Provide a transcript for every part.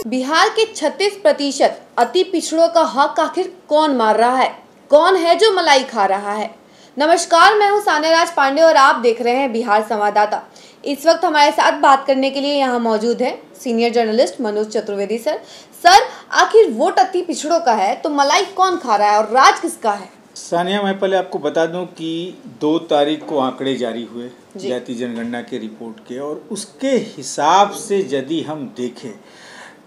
बिहार के 36% अति पिछड़ों का हक आखिर कौन मार रहा है? कौन है जो मलाई खा रहा है? नमस्कार, मैं हूं सान्या राज पांडे और आप देख रहे हैं बिहार संवाददाता। इस वक्त हमारे साथ बात करने के लिए यहाँ मौजूद है senior journalist Manoj Chaturvedi sir. Sir, आखिर वोट अति पिछड़ों का है तो मलाई कौन खा रहा है और राज किसका है? सानिया, मैं पहले आपको बता दूं कि 2 तारीख को आंकड़े जारी हुए जातीय जनगणना के रिपोर्ट के, और उसके हिसाब से यदि हम देखें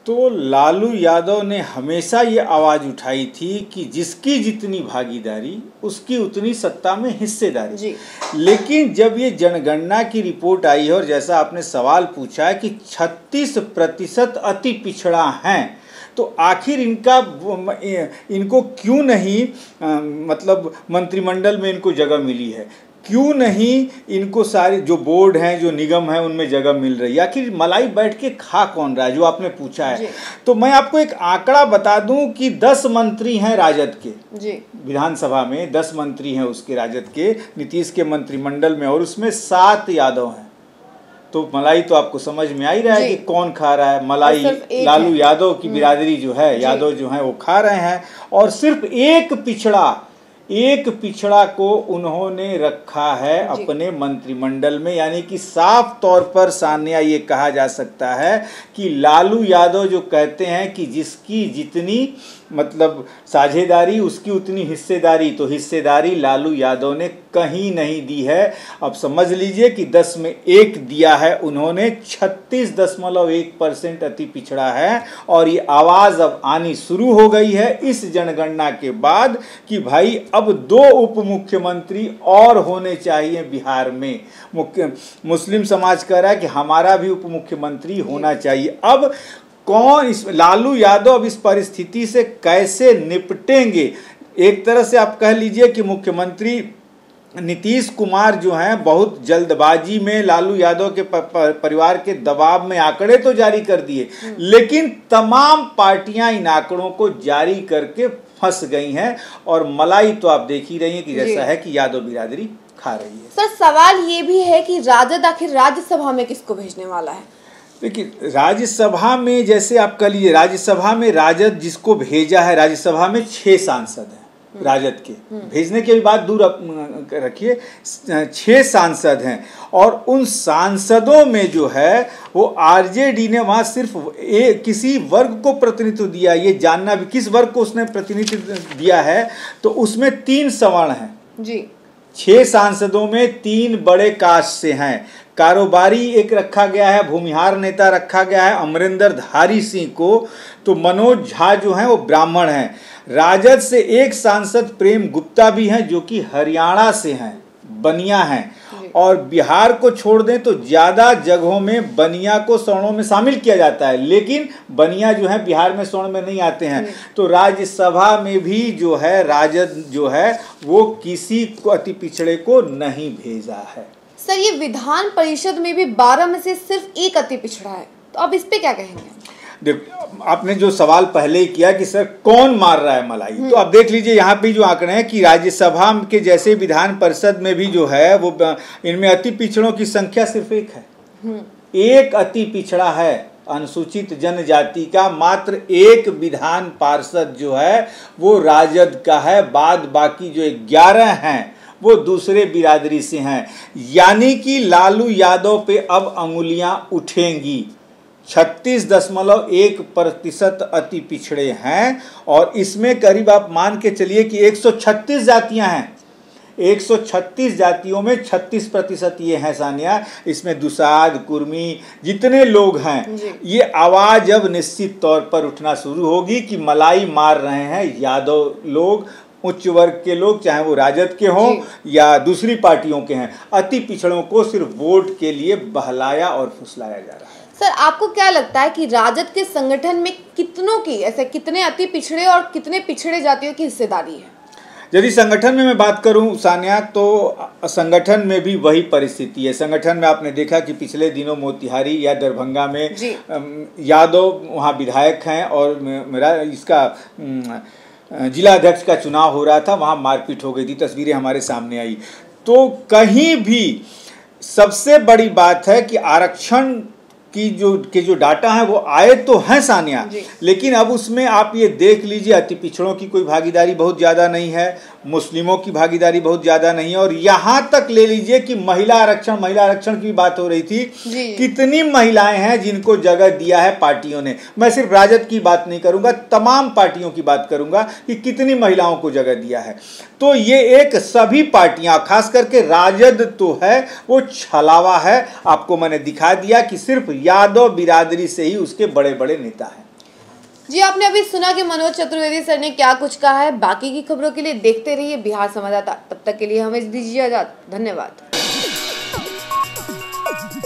तो लालू यादव ने हमेशा ये आवाज़ उठाई थी कि जिसकी जितनी भागीदारी उसकी उतनी सत्ता में हिस्सेदारी। लेकिन जब ये जनगणना की रिपोर्ट आई है और जैसा आपने सवाल पूछा है कि 36% अति पिछड़ा हैं, तो आखिर इनको क्यों नहीं मतलब मंत्रिमंडल में इनको जगह मिली है, क्यों नहीं इनको सारे जो बोर्ड हैं, जो निगम हैं, उनमें जगह मिल रही है? आखिर मलाई बैठ के खा कौन रहा है, जो आपने पूछा है। तो मैं आपको एक आंकड़ा बता दूं कि 10 मंत्री हैं राजद के विधानसभा में, 10 मंत्री हैं उसके राजद के नीतीश के मंत्रिमंडल में, और उसमें 7 यादव हैं। तो मलाई तो आपको समझ में आ ही रहा है कि कौन खा रहा है। मलाई लालू यादव की बिरादरी जो है, यादव जो है वो खा रहे हैं, और सिर्फ एक पिछड़ा को उन्होंने रखा है अपने मंत्रिमंडल में। यानी कि साफ तौर पर सान्या ये कहा जा सकता है कि लालू यादव जो कहते हैं कि जिसकी जितनी मतलब साझेदारी उसकी उतनी हिस्सेदारी, तो हिस्सेदारी लालू यादव ने कहीं नहीं दी है। अब समझ लीजिए कि 10 में 1 दिया है उन्होंने। 36.1% अति पिछड़ा है, और ये आवाज़ अब आनी शुरू हो गई है इस जनगणना के बाद कि भाई अब 2 उप मुख्यमंत्री और होने चाहिए बिहार में। मुस्लिम समाज कह रहा है कि हमारा भी उप मुख्यमंत्री होना चाहिए। अब कौन लालू यादव अब इस परिस्थिति से कैसे निपटेंगे? एक तरह से आप कह लीजिए कि मुख्यमंत्री नीतीश कुमार जो हैं बहुत जल्दबाजी में लालू यादव के परिवार के दबाव में आंकड़े तो जारी कर दिए, लेकिन तमाम पार्टियां इन आंकड़ों को जारी करके फंस गई हैं, और मलाई तो आप देख ही रही हैं कि जैसा है कि यादव बिरादरी खा रही है। सर, सवाल ये भी है कि राजद आखिर राज्यसभा में किसको भेजने वाला है? देखिए, राज्यसभा में जैसे आप कह लीजिए, राज्यसभा में राजद जिसको भेजा है, राज्यसभा में 6 सांसद हैं राजद के, भेजने की बात दूर रखिए, 6 सांसद हैं, और उन सांसदों में जो है वो आरजेडी ने वहाँ सिर्फ किसी वर्ग को प्रतिनिधित्व दिया। ये जानना भी किस वर्ग को उसने प्रतिनिधित्व दिया है, तो उसमें 3 सवर्ण हैं जी। 6 सांसदों में 3 बड़े कास्ट से हैं। कारोबारी एक रखा गया है, भूमिहार नेता रखा गया है अमरिंदर धारी सिंह को, तो मनोज झा जो हैं वो ब्राह्मण हैं। राजद से एक सांसद प्रेम गुप्ता भी हैं जो कि हरियाणा से हैं, बनिया हैं, और बिहार को छोड़ दें तो ज़्यादा जगहों में बनिया को सवर्णों में शामिल किया जाता है, लेकिन बनिया जो है बिहार में स्वर्ण में नहीं आते हैं। तो राज्यसभा में भी जो है राजद जो है वो किसी को अति पिछड़े को नहीं भेजा है। सर, ये विधान परिषद में भी 12 में से सिर्फ 1 अति पिछड़ा है, तो अब इस पे क्या कहेंगे? देखो, आपने जो सवाल पहले ही किया कि सर कौन मार रहा है मलाई, तो अब देख लीजिए यहाँ पे जो आंकड़े हैं कि राज्यसभा के जैसे विधान परिषद में भी जो है वो इनमें अति पिछड़ों की संख्या सिर्फ 1 है। 1 अति पिछड़ा है अनुसूचित जनजाति का, मात्र 1 विधान पार्षद जो है वो राजद का है, बाद बाकी जो 11 हैं वो दूसरे बिरादरी से हैं। यानी कि लालू यादव पे अब अंगुलियां उठेंगी। 36.1% अति पिछड़े हैं, और इसमें करीब आप मान के चलिए कि 136 जातियां हैं। 136 जातियों में 36% ये हैं सानिया। इसमें दुसाध, कुर्मी जितने लोग हैं, ये आवाज़ अब निश्चित तौर पर उठना शुरू होगी कि मलाई मार रहे हैं यादव लोग, उच्च वर्ग के लोग, चाहे वो राजद के हों या दूसरी पार्टियों के हैं। अति पिछड़ों को सिर्फ वोट के लिए बहलाया और फुसलाया जा रहा है। सर, आपको क्या लगता है कि राजद के संगठन में कितनों की, ऐसे कितने अति पिछड़े और कितने पिछड़े जातियों की हिस्सेदारी है? यदि संगठन में मैं बात करूं सान्या, तो संगठन में भी वही परिस्थिति है। संगठन में आपने देखा कि पिछले दिनों मोतिहारी या दरभंगा में यादव वहाँ विधायक हैं, और मेरा इसका जिला अध्यक्ष का चुनाव हो रहा था, वहाँ मारपीट हो गई थी, तस्वीरें हमारे सामने आई। तो कहीं भी सबसे बड़ी बात है कि आरक्षण की जो डाटा है वो आए तो हैं सानिया, लेकिन अब उसमें आप ये देख लीजिए अति पिछड़ों की कोई भागीदारी बहुत ज़्यादा नहीं है, मुस्लिमों की भागीदारी बहुत ज़्यादा नहीं है, और यहाँ तक ले लीजिए कि महिला आरक्षण की बात हो रही थी, कितनी महिलाएं हैं जिनको जगह दिया है पार्टियों ने। मैं सिर्फ राजद की बात नहीं करूँगा, तमाम पार्टियों की बात करूँगा कि कितनी महिलाओं को जगह दिया है। तो ये एक सभी पार्टियां, खास करके राजद तो है वो छलावा है। आपको मैंने दिखा दिया कि सिर्फ यादव बिरादरी से ही उसके बड़े बड़े नेता हैं। जी, आपने अभी सुना कि मनोज चतुर्वेदी सर ने क्या कुछ कहा है। बाकी की खबरों के लिए देखते रहिए बिहार संवाददाता। तब तक के लिए हमें दीजिए इजाजत। धन्यवाद।